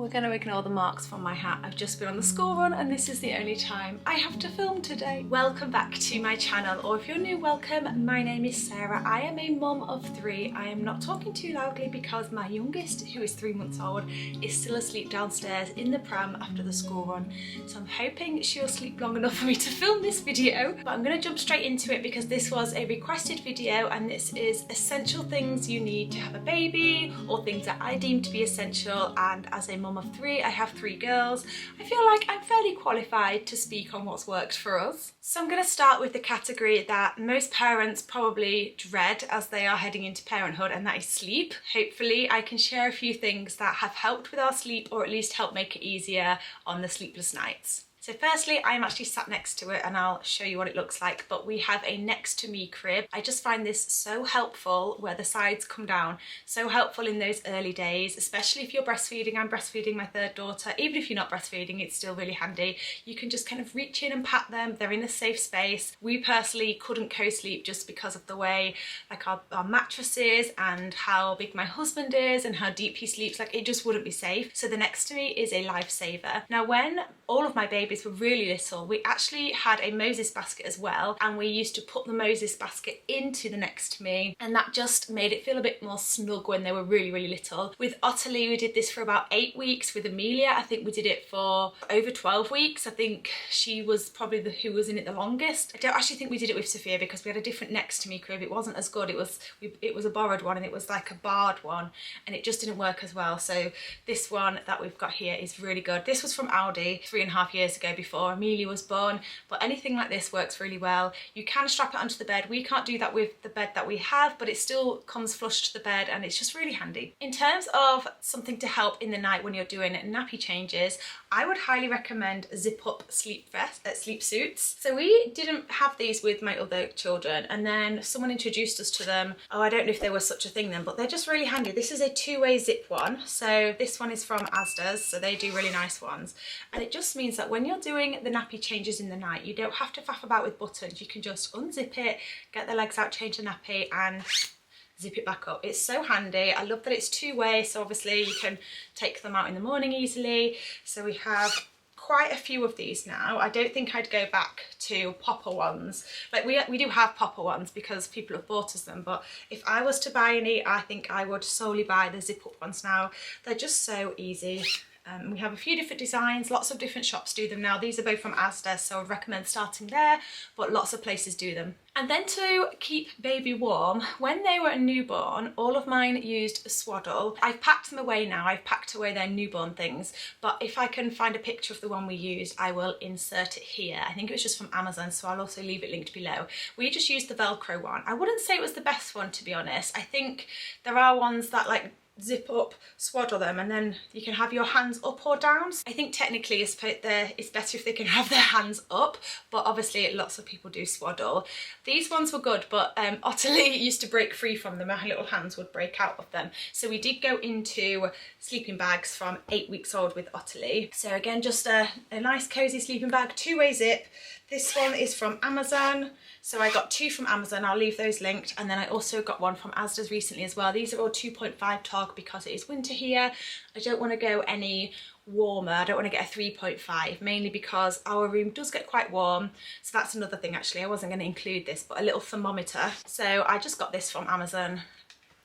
we're going to ignore the marks from my hat. I've just been on the school run and this is the only time I have to film today. Welcome back to my channel, or if you're new, welcome. My name is Sarah. I am a mum of 3. I am not talking too loudly because my youngest, who is 3 months old, is still asleep downstairs in the pram after the school run. So I'm hoping she'll sleep long enough for me to film this video, but I'm going to jump straight into it because this was a requested video and this is essential things you need to have a baby, or things that I deem to be essential. And as a mum of 3, I have 3 girls, I feel like I'm fairly qualified to speak on what's worked for us. So I'm going to start with the category that most parents probably dread as they are heading into parenthood, and that is sleep. Hopefully I can share a few things that have helped with our sleep, or at least help make it easier on the sleepless nights. So firstly, I'm actually sat next to it and I'll show you what it looks like, but we have a next to me crib. I just find this so helpful where the sides come down, so helpful in those early days, especially if you're breastfeeding. I'm breastfeeding my 3rd daughter. Even if you're not breastfeeding, it's still really handy. You can just kind of reach in and pat them. They're in a safe space. We personally couldn't co-sleep just because of the way like our mattress is and how big my husband is and how deep he sleeps. Like, it just wouldn't be safe. So the next to me is a lifesaver. Now, when all of my babies were really little, we actually had a Moses basket as well, and we used to put the Moses basket into the next to me, and that just made it feel a bit more snug when they were really little. With Ottilie, we did this for about 8 weeks. With Amelia, I think we did it for over 12 weeks. I think she was probably who was in it the longest. I don't actually think we did it with Sophia because we had a different next to me crib. It wasn't as good. It was a borrowed one, and it was like a barred one, and it just didn't work as well. So this one that we've got here is really good. This was from Aldi 3.5 years ago, before Amelia was born, but anything like this works really well. You can strap it onto the bed. We can't do that with the bed that we have, but it still comes flush to the bed and it's just really handy. In terms of something to help in the night when you're doing nappy changes, I would highly recommend zip up sleep suits. So we didn't have these with my other children, and then someone introduced us to them. Oh, I don't know if there was such a thing then, but they're just really handy. This is a 2-way zip one. So this one is from Asda's, so they do really nice ones. And it just means that when you're doing the nappy changes in the night, you don't have to faff about with buttons. You can just unzip it, get the legs out, change the nappy, and zip it back up. It's so handy. I love that it's 2-way, so obviously you can take them out in the morning easily. So we have quite a few of these now. I don't think I'd go back to popper ones. Like we do have popper ones because people have bought us them, but if I was to buy any, I think I would solely buy the zip up ones now. They're just so easy. We have a few different designs, lots of different shops do them now. These are both from Asda, so I'd recommend starting there, but lots of places do them. And then to keep baby warm, when they were a newborn, all of mine used a swaddle. I've packed them away now, I've packed away their newborn things, but if I can find a picture of the one we used, I will insert it here. I think it was just from Amazon, so I'll also leave it linked below. We just used the Velcro one. I wouldn't say it was the best one, to be honest. I think there are ones that like zip up, swaddle them, and then you can have your hands up or down. I think technically it's better if they can have their hands up, but obviously lots of people do swaddle. These ones were good, but Ottilie used to break free from them. Her little hands would break out of them. So we did go into sleeping bags from 8 weeks old with Ottilie. So again, just a nice cozy sleeping bag, 2-way zip. This one is from Amazon. So I got 2 from Amazon, I'll leave those linked, and then I also got one from Asda's recently as well. These are all 2.5 tog because it is winter here. I don't want to go any warmer. I don't want to get a 3.5, mainly because our room does get quite warm. So that's another thing actually. I wasn't going to include this, but a little thermometer. So I just got this from Amazon.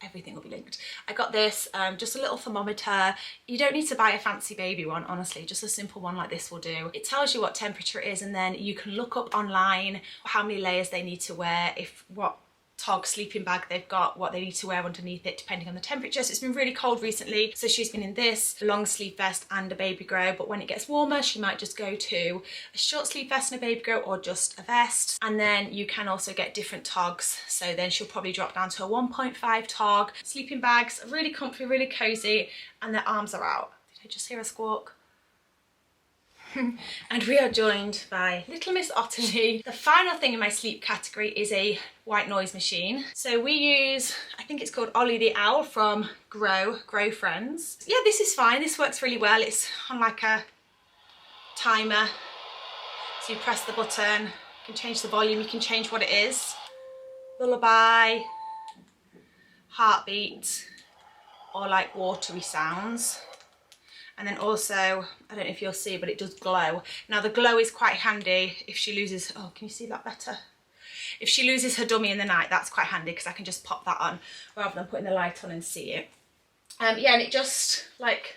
Everything will be linked. I got this, just a little thermometer. You don't need to buy a fancy baby one, honestly, just a simple one like this will do. It tells you what temperature it is, and then you can look up online how many layers they need to wear, what tog sleeping bag they've got, what they need to wear underneath it depending on the temperature. So it's been really cold recently, so she's been in this, a long sleeve vest and a baby grow, but when it gets warmer she might just go to a short sleeve vest and a baby grow, or just a vest. And then you can also get different togs, so then she'll probably drop down to a 1.5 tog. Sleeping bags are really comfy, really cozy, and their arms are out. Did I just hear a squawk? And we are joined by little Miss Ottilie. The final thing in my sleep category is a white noise machine. So we use, I think it's called Ollie the Owl from Grow Friends. Yeah, this is fine. This works really well. It's on like a timer. So you press the button, you can change the volume, you can change what it is. Lullaby, heartbeat, or like watery sounds. And then also, I don't know if you'll see, but it does glow. Now the glow is quite handy if she loses, oh, can you see that better? If she loses her dummy in the night, that's quite handy because I can just pop that on rather than putting the light on and see it. Yeah, and it just like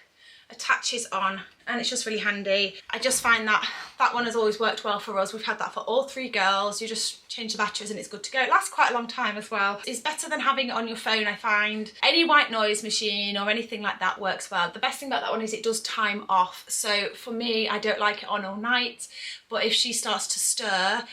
attaches on and it's just really handy. I just find that that one has always worked well for us. We've had that for all 3 girls. You just change the batteries and it's good to go. It lasts quite a long time as well. It's better than having it on your phone, I find. Any white noise machine or anything like that works well. The best thing about that one is it does time off. So for me, I don't like it on all night, but if she starts to stir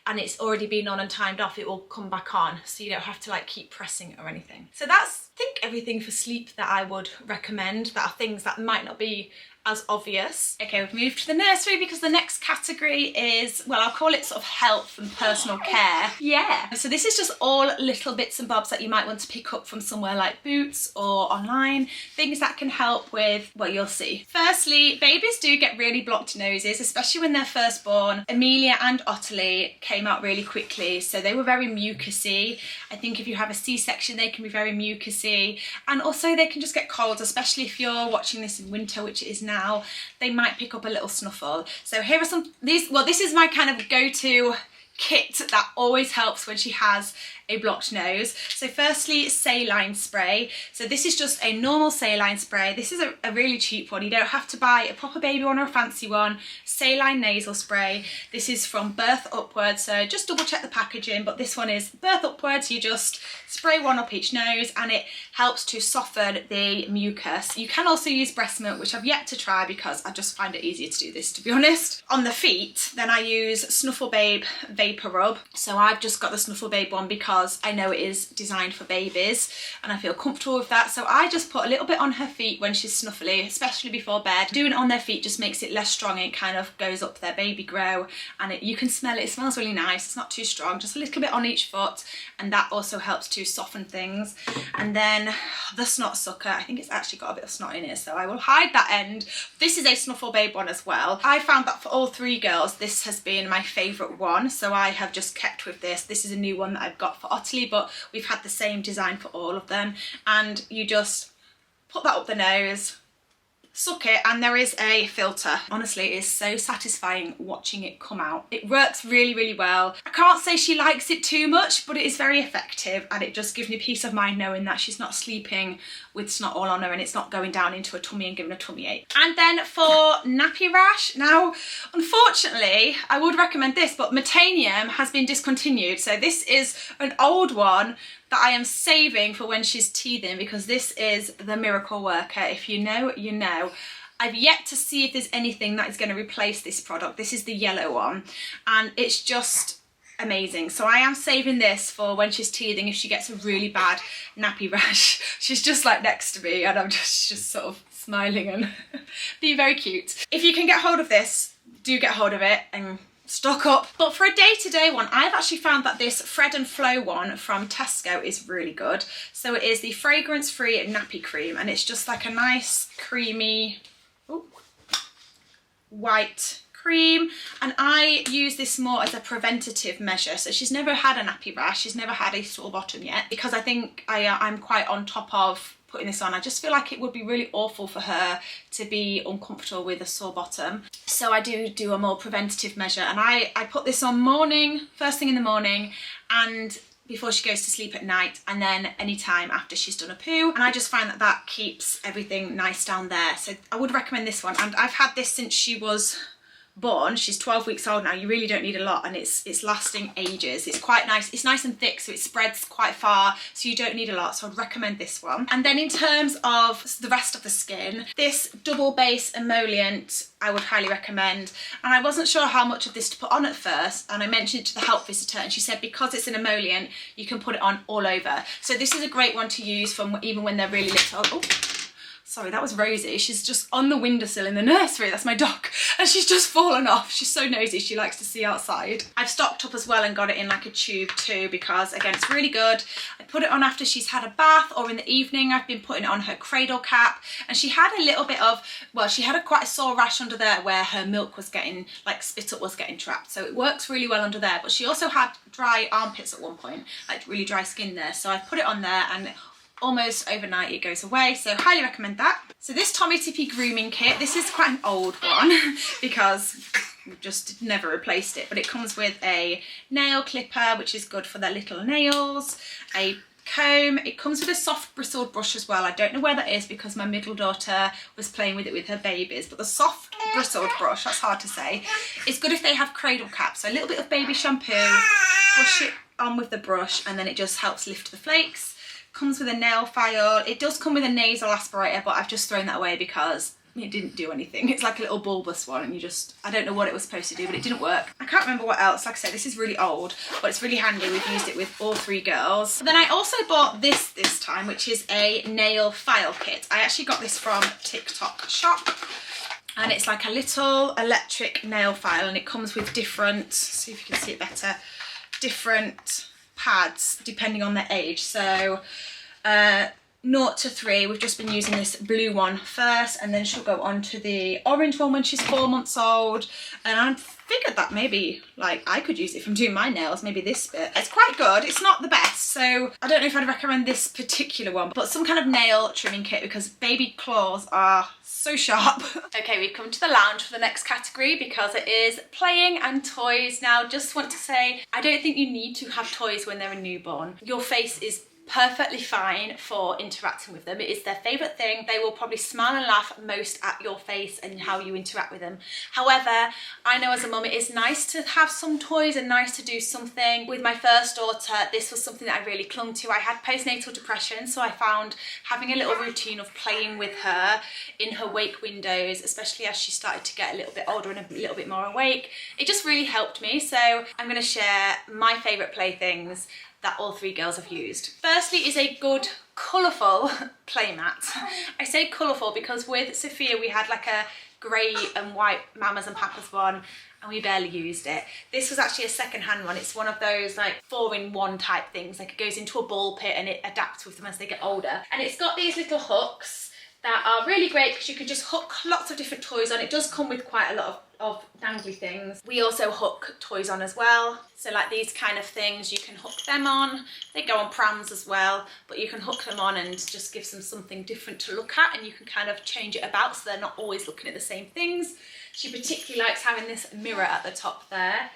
and it's already been on and timed off, it will come back on, so you don't have to like keep pressing it or anything. So that's, I think, everything for sleep that I would recommend, that are things that might not be as obvious. Okay, we've moved to the nursery because the next category is, well, I'll call it sort of health and personal care. Yeah, so this is just all little bits and bobs that you might want to pick up from somewhere like Boots or online, things that can help with, well, you'll see. Firstly, babies do get really blocked noses, especially when they're first born. Amelia and Ottilie came out really quickly, so they were very mucousy. I think if you have a C-section, they can be very mucousy, and also they can just get colds, especially if you're watching this in winter, which it is now. They might pick up a little snuffle. So here are some, this is my kind of go-to kit that always helps when she has a blocked nose. So firstly, saline spray. So this is just a normal saline spray. This is a really cheap one. You don't have to buy a proper baby one or a fancy one. Saline nasal spray. This is from Birth Upwards, so just double check the packaging, but this one is Birth Upwards. You just spray one up each nose and it helps to soften the mucus. You can also use breast milk, which I've yet to try because I just find it easier to do this, to be honest. On the feet, then I use Snuffle Babe Vapor Rub. So I've just got the Snuffle Babe one because I know it is designed for babies and I feel comfortable with that. So I just put a little bit on her feet when she's snuffly, especially before bed. Doing it on their feet just makes it less strong. It kind of goes up their baby grow and you can smell it. It smells really nice. It's not too strong, just a little bit on each foot, and that also helps to soften things. And then the snot sucker, I think it's actually got a bit of snot in it, so I will hide that end. This is a Snuffle Babe one as well. I found that for all 3 girls, this has been my favourite one, so I have just kept with this. This is a new one that I've got for Ottilie, but we've had the same design for all of them. And you just put that up the nose, suck it, and there is a filter. Honestly, it is so satisfying watching it come out. It works really, really well. I can't say she likes it too much, but it is very effective, and it just gives me peace of mind knowing that she's not sleeping with snot all on her and it's not going down into her tummy and giving her tummy ache. And then for nappy rash, now unfortunately I would recommend this, but Metanium has been discontinued. So this is an old one that I am saving for when she's teething, because this is the Miracle Worker. If you know, you know. I've yet to see if there's anything that is going to replace this product. This is the yellow one and it's just amazing. So I am saving this for when she's teething, if she gets a really bad nappy rash. She's just like next to me and I'm just sort of smiling and being very cute. If you can get hold of this, do get hold of it and stock up. But for a day-to-day one, I've actually found that this Fred and Flow one from Tesco is really good. So it is the fragrance-free nappy cream, and it's just like a nice creamy white cream, and I use this more as a preventative measure. So she's never had a nappy rash, she's never had a sore bottom yet, because I think I'm quite on top of putting this on. I just feel like it would be really awful for her to be uncomfortable with a sore bottom. So I do a more preventative measure, and I put this on morning, first thing in the morning, and before she goes to sleep at night, and then any time after she's done a poo. And I just find that that keeps everything nice down there. So I would recommend this one, and I've had this since she was born. She's 12 weeks old now. You really don't need a lot, and it's lasting ages. It's quite nice. It's nice and thick, so it spreads quite far, so you don't need a lot. So I'd recommend this one. And then in terms of the rest of the skin, this double base emollient I would highly recommend. And I wasn't sure how much of this to put on at first, and I mentioned it to the help visitor, and she said because it's an emollient, you can put it on all over. So this is a great one to use from even when they're really little. Oh, sorry, that was Rosie. She's just on the windowsill in the nursery. That's my dog. And she's just fallen off. She's so nosy. She likes to see outside. I've stocked up as well and got it in like a tube too, because again, it's really good. I put it on after she's had a bath, or in the evening. I've been putting it on her cradle cap, and she had a little bit of, well, she had quite a sore rash under there where her milk was getting, like spit up was getting trapped. So it works really well under there. But she also had dry armpits at one point, like really dry skin there. So I put it on there, and almost overnight it goes away, so highly recommend that. So this Tommee Tippee grooming kit, this is quite an old one because we've just never replaced it, but it comes with a nail clipper, which is good for their little nails, a comb, it comes with a soft bristled brush as well. I don't know where that is because my middle daughter was playing with it with her babies, but the soft bristled brush, that's hard to say, is good if they have cradle caps. So a little bit of baby shampoo, brush it on with the brush, and then it just helps lift the flakes. Comes with a nail file. It does come with a nasal aspirator, but I've just thrown that away because it didn't do anything. It's like a little bulbous one, and I don't know what it was supposed to do, but it didn't work. I can't remember what else. Like I said, this is really old, but it's really handy. We've used it with all 3 girls. Then I also bought this time, which is a nail file kit. I actually got this from TikTok Shop, and it's like a little electric nail file, and it comes with different, see if you can see it better, different pads depending on their age. So 0 to 3, we've just been using this blue one first, and then she'll go on to the orange one when she's 4 months old. And I figured that maybe like I could use it from doing my nails, maybe this bit. It's quite good. It's not the best, so I don't know if I'd recommend this particular one, but some kind of nail trimming kit because baby claws are so sharp. Okay, we've come to the lounge for the next category because it is playing and toys. Now, just want to say, I don't think you need to have toys when they're a newborn. Your face is perfectly fine for interacting with them. It is their favourite thing. They will probably smile and laugh most at your face and how you interact with them. However, I know as a mum it is nice to have some toys and nice to do something. With my first daughter, this was something that I really clung to. I had postnatal depression, so I found having a little routine of playing with her in her wake windows, especially as she started to get a little bit older and a little bit more awake, it just really helped me. So I'm going to share my favourite playthings that all 3 girls have used. Firstly is a good colourful playmat. I say colourful because with Sophia we had like a grey and white Mamas and Papas one, and we barely used it. This was actually a second-hand one. It's one of those like 4-in-1 type things, like it goes into a ball pit and it adapts with them as they get older. And it's got these little hooks that are really great because you can just hook lots of different toys on. It does come with quite a lot of dangly things. We also hook toys on as well. So like these kind of things, you can hook them on. They go on prams as well, but you can hook them on and just gives them something different to look at, and you can kind of change it about so they're not always looking at the same things. She particularly likes having this mirror at the top there,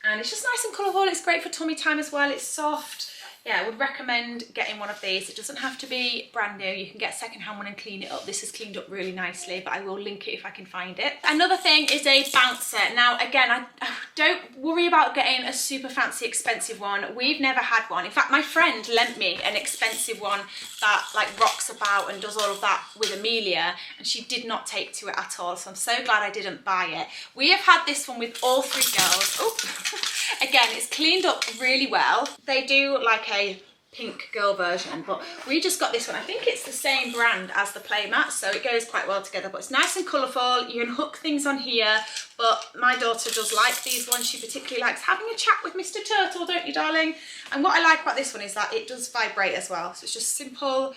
and it's just nice and colourful. It's great for tummy time as well. It's soft. Yeah, I would recommend getting one of these. It doesn't have to be brand new. You can get a second-hand one and clean it up. This is cleaned up really nicely, but I will link it if I can find it. Another thing is a bouncer. Now, again, I don't worry about getting a super fancy, expensive one. We've never had one. In fact, my friend lent me an expensive one that like rocks about and does all of that with Amelia, and she did not take to it at all. So I'm so glad I didn't buy it. We have had this one with all 3 girls. Oh. Again, it's cleaned up really well. They do like a pink girl version, but we just got this one. I think it's the same brand as the playmat, so it goes quite well together, but it's nice and colourful. You can hook things on here, but my daughter does like these ones. She particularly likes having a chat with Mr. Turtle, don't you, darling? And what I like about this one is that it does vibrate as well, so it's just simple.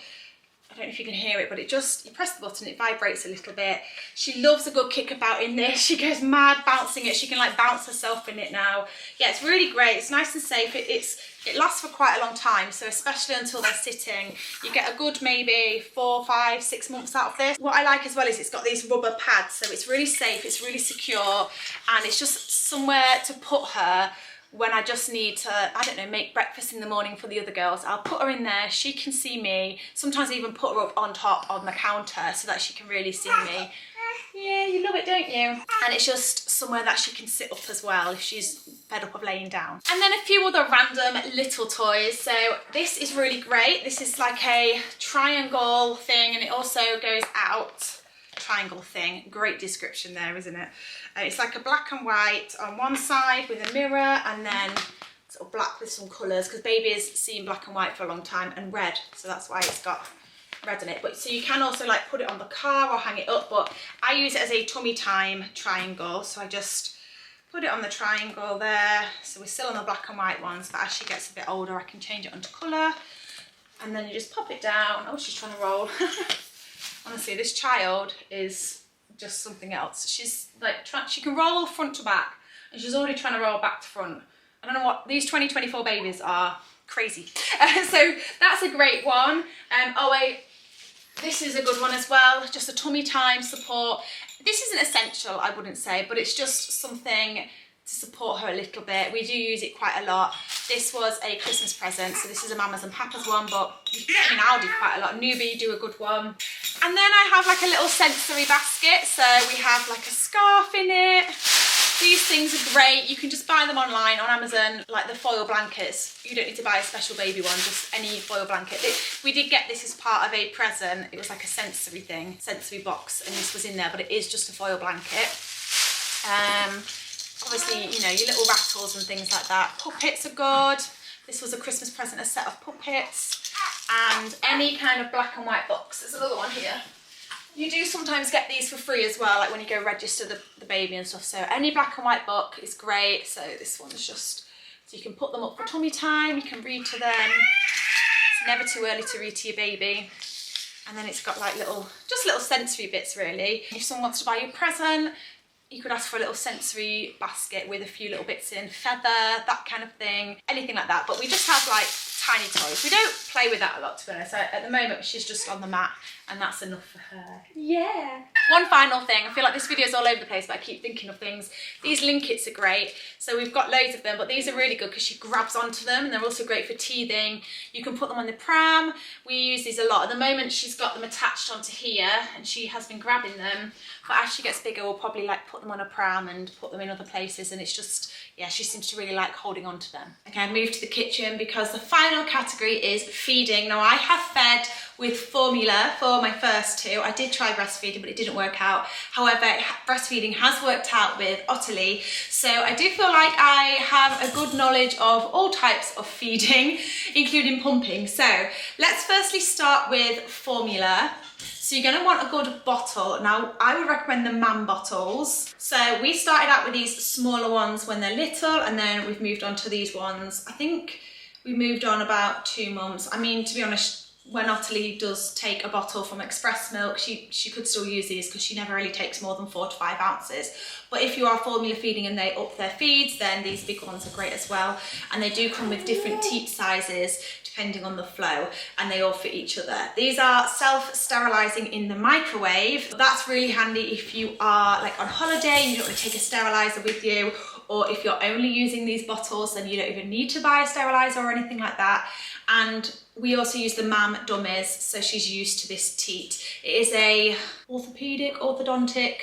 I don't know if you can hear it, but it just, you press the button, it vibrates a little bit. She loves a good kickabout in this. She goes mad bouncing it. She can like bounce herself in it now. Yeah, it's really great. It's nice and safe. It lasts for quite a long time, so especially until they're sitting, you get a good maybe 4, 5, 6 months out of this. What I like as well is it's got these rubber pads, so it's really safe, it's really secure, and it's just somewhere to put her when I just need to, I don't know, make breakfast in the morning for the other girls. I'll put her in there, she can see me, sometimes even put her up on top on the counter so that she can really see me. Yeah, you love it, don't you? And it's just somewhere that she can sit up as well if she's fed up of laying down. And then a few other random little toys. So this is really great. This is like a triangle thing, and it also goes out. Triangle thing, great description there, isn't it? It's like a black and white on one side with a mirror, and then sort of black with some colours, because baby has seen black and white for a long time, and red, so that's why it's got red in it. But so you can also like put it on the car or hang it up, but I use it as a tummy time triangle, so I just put it on the triangle there. So we're still on the black and white ones, but as she gets a bit older I can change it onto colour, and then you just pop it down. Oh, she's trying to roll. Honestly, this child is just something else. She's like, she can roll front to back, and she's already trying to roll back to front. I don't know what, these 2024 babies are crazy. So that's a great one. Oh wait, this is a good one as well, just a tummy time support. This isn't essential, I wouldn't say, but it's just something to support her a little bit. We do use it quite a lot. This was a Christmas present, so this is a Mama's and Papa's one, but you can get them in Aldi quite a lot. Newbie do a good one. And then I have like a little sensory basket, so we have like a scarf in it. These things are great. You can just buy them online on Amazon, like the foil blankets. You don't need to buy a special baby one, just any foil blanket. We did get this as part of a present. It was like a sensory thing, sensory box, and this was in there, but it is just a foil blanket. Obviously, you know, your little rattles and things like that. Puppets are good. This was a Christmas present, a set of puppets. And any kind of black and white books. There's another one here. You do sometimes get these for free as well, like when you go register the baby and stuff. So any black and white book is great. So this one's just, so you can put them up for tummy time, you can read to them. It's never too early to read to your baby. And then it's got like just little sensory bits really. If someone wants to buy you a present, you could ask for a little sensory basket with a few little bits in, feather, that kind of thing, anything like that. But we just have like tiny toys. We don't play with that a lot, to be honest. At the moment, she's just on the mat and that's enough for her. Yeah. One final thing, I feel like this video is all over the place, but I keep thinking of things. These linkets are great. So we've got loads of them, but these are really good because she grabs onto them and they're also great for teething. You can put them on the pram. We use these a lot. At the moment, she's got them attached onto here and she has been grabbing them. But as she gets bigger, we'll probably like put them on a pram and put them in other places. And it's just, yeah, she seems to really like holding on to them. Okay, I moved to the kitchen because the final category is feeding. Now I have fed with formula for my first two. I did try breastfeeding, but it didn't work out. However, breastfeeding has worked out with Ottilie. So I do feel like I have a good knowledge of all types of feeding, including pumping. So let's firstly start with formula. So you're going to want a good bottle. Now, I would recommend the MAM bottles. So we started out with these smaller ones when they're little, and then we've moved on to these ones. I think we moved on about 2 months. I mean, to be honest, when Ottilie does take a bottle from Express Milk, she could still use these because she never really takes more than 4 to 5 ounces. But if you are formula feeding and they up their feeds, then these big ones are great as well. And they do come with different teat sizes depending on the flow, and they all fit each other. These are self-sterilising in the microwave. That's really handy if you are like on holiday and you don't want to take a steriliser with you, or if you're only using these bottles, then you don't even need to buy a steriliser or anything like that. And we also use the MAM dummies, so she's used to this teat. It is a orthodontic,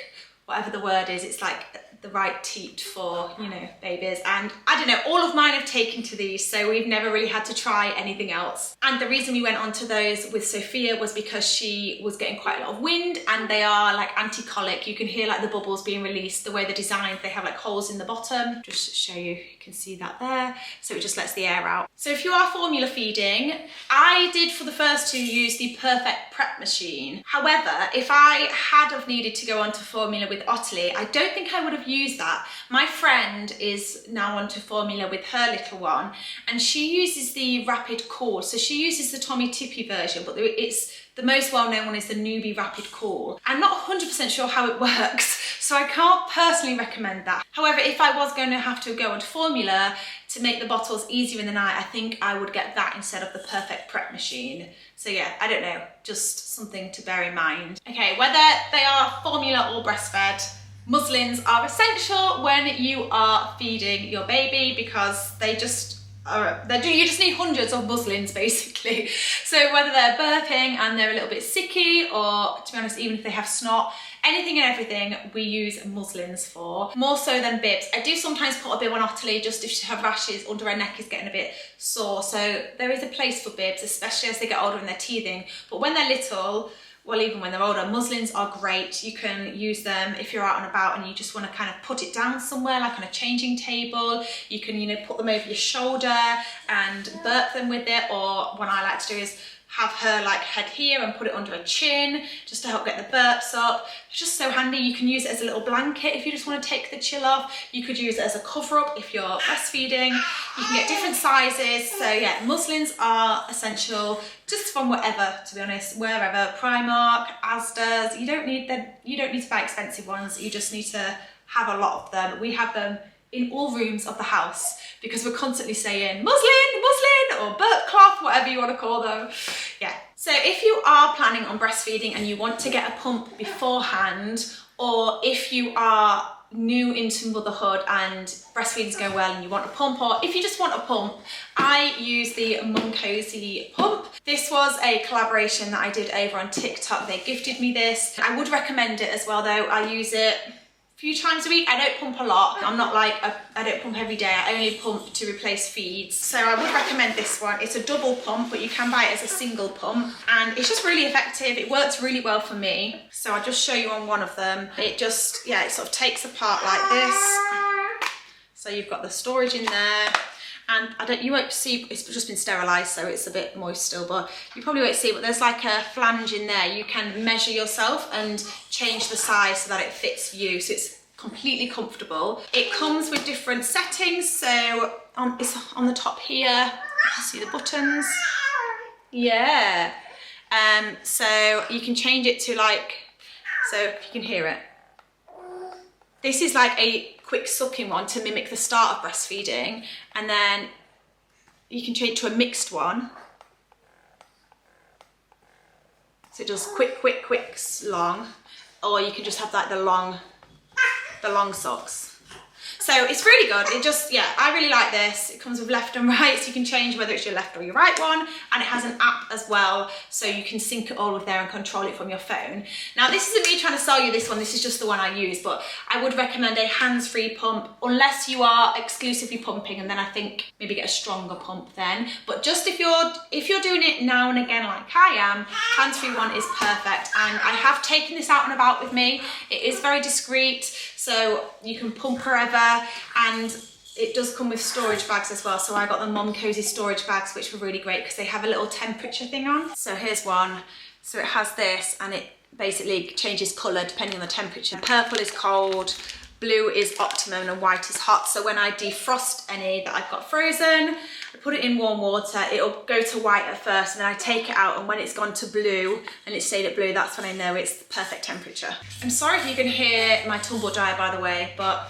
whatever the word is, it's like the right teat for, you know, babies. And I don't know, all of mine have taken to these, so we've never really had to try anything else. And the reason we went on to those with Sophia was because she was getting quite a lot of wind, and they are like anti-colic. You can hear like the bubbles being released. The way they're designed, they have like holes in the bottom. Just to show you can see that there. So it just lets the air out. So if you are formula feeding, I did for the first two use the Perfect Prep machine. However, if I had have needed to go on to formula with Ottilie, I don't think I would have used that. My friend is now onto formula with her little one, and she uses the Rapid Cool. So she uses the Tommee Tippee version, but it's the most well-known one is the Newbie Rapid Cool. I'm not 100% sure how it works, so I can't personally recommend that. However, if I was going to have to go onto formula to make the bottles easier in the night, I think I would get that instead of the Perfect Prep machine. So yeah, I don't know, just something to bear in mind. Okay, whether they are formula or breastfed, muslins are essential when you are feeding your baby because they just you just need hundreds of muslins basically. So whether they're burping and they're a little bit sicky, or to be honest, even if they have snot, anything and everything we use muslins for, more so than bibs. I do sometimes put a bib on Ottilie just if she has rashes under her neck is getting a bit sore. So there is a place for bibs, especially as they get older and they're teething. But when they're little, well, even when they're older, muslins are great. You can use them if you're out and about and you just want to kind of put it down somewhere, like on a changing table. You can, you know, put them over your shoulder and burp them with it. Or what I like to do is have her like head here and put it under her chin just to help get the burps up. It's just so handy. You can use it as a little blanket if you just want to take the chill off. You could use it as a cover up if you're breastfeeding. You can get different sizes. So yeah, muslins are essential just from whatever, to be honest, wherever. Primark, Asda's, you don't need to buy expensive ones. You just need to have a lot of them. We have them in all rooms of the house because we're constantly saying muslin, muslin, or Burt cloth, whatever you want to call them. Yeah. So if you are planning on breastfeeding and you want to get a pump beforehand, or if you are new into motherhood and breastfeeding's going well and you want a pump, or if you just want a pump, I use the Mum Cozy pump. This was a collaboration that I did over on TikTok. They gifted me this. I would recommend it as well though. I use it a few times a week. I don't pump a lot. I'm not like, I don't pump every day. I only pump to replace feeds. So I would recommend this one. It's a double pump, but you can buy it as a single pump. And it's just really effective. It works really well for me. So I'll just show you on one of them. It just, yeah, it sort of takes apart like this. So you've got the storage in there. And you won't see, it's just been sterilised, so it's a bit moist still, but you probably won't see, but there's like a flange in there. You can measure yourself and change the size so that it fits you. So it's completely comfortable. It comes with different settings. So it's on the top here. You can see the buttons. Yeah. So you can change it to like, so if you can hear it. This is like a quick sucking one to mimic the start of breastfeeding, and then you can change to a mixed one. So it does quick, long, or you can just have like the long sucks. So it's really good. It just, yeah, I really like this. It comes with left and right, so you can change whether it's your left or your right one. And it has an app as well, so you can sync it all with there and control it from your phone. Now, this isn't me trying to sell you this one. This is just the one I use, but I would recommend a hands-free pump unless you are exclusively pumping, and then I think maybe get a stronger pump then. But just if you're doing it now and again like I am, hands-free one is perfect. And I have taken this out and about with me. It is very discreet, so you can pump wherever, and it does come with storage bags as well. So I got the Mum Cozy storage bags, which were really great because they have a little temperature thing on. So here's one. So it has this, and it basically changes colour depending on the temperature. Purple is cold, blue is optimum, and white is hot. So when I defrost any that I've got frozen, I put it in warm water, it'll go to white at first, and then I take it out, and when it's gone to blue and it stayed at blue, that's when I know it's the perfect temperature. I'm sorry if you can hear my tumble dryer, by the way, but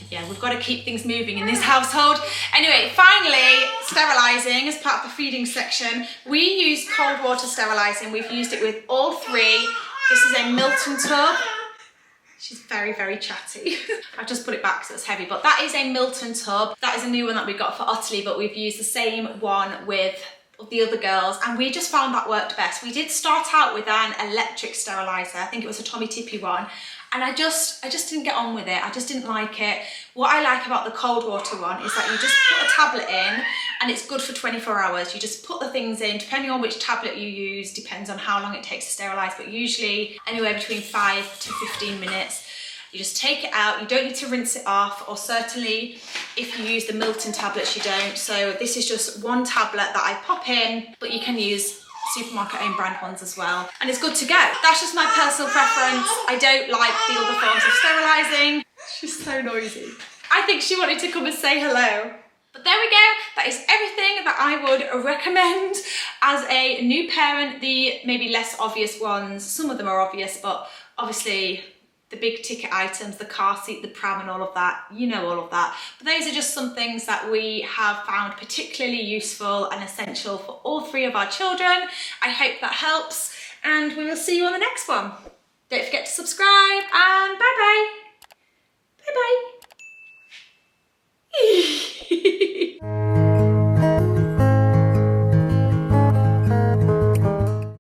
yeah, we've got to keep things moving in this household. Anyway, finally, sterilising as part of the feeding section. We use cold water sterilising. We've used it with all three. This is a Milton tub. She's very chatty. I've just put it back because it's heavy, but that is a Milton tub. That is a new one that we got for Ottilie, but we've used the same one with the other girls, and we just found that worked best. We did start out with an electric steriliser. I think it was a Tommee Tippee one, and I just didn't get on with it. I just didn't like it. What I like about the cold water one is that you just put a tablet in, and it's good for 24 hours. You just put the things in, depending on which tablet you use, depends on how long it takes to sterilise, but usually anywhere between 5 to 15 minutes. You just take it out, you don't need to rinse it off, or certainly if you use the Milton tablets, you don't. So this is just one tablet that I pop in, but you can use supermarket own brand ones as well, and it's good to go. That's just my personal preference. I don't like the other forms of sterilising. She's so noisy. I think she wanted to come and say hello. But there we go, that is everything that I would recommend as a new parent. The maybe less obvious ones, some of them are obvious, but obviously the big ticket items, the car seat, the pram and all of that, you know all of that. But those are just some things that we have found particularly useful and essential for all three of our children. I hope that helps, and we will see you on the next one. Don't forget to subscribe, and bye-bye. Bye-bye.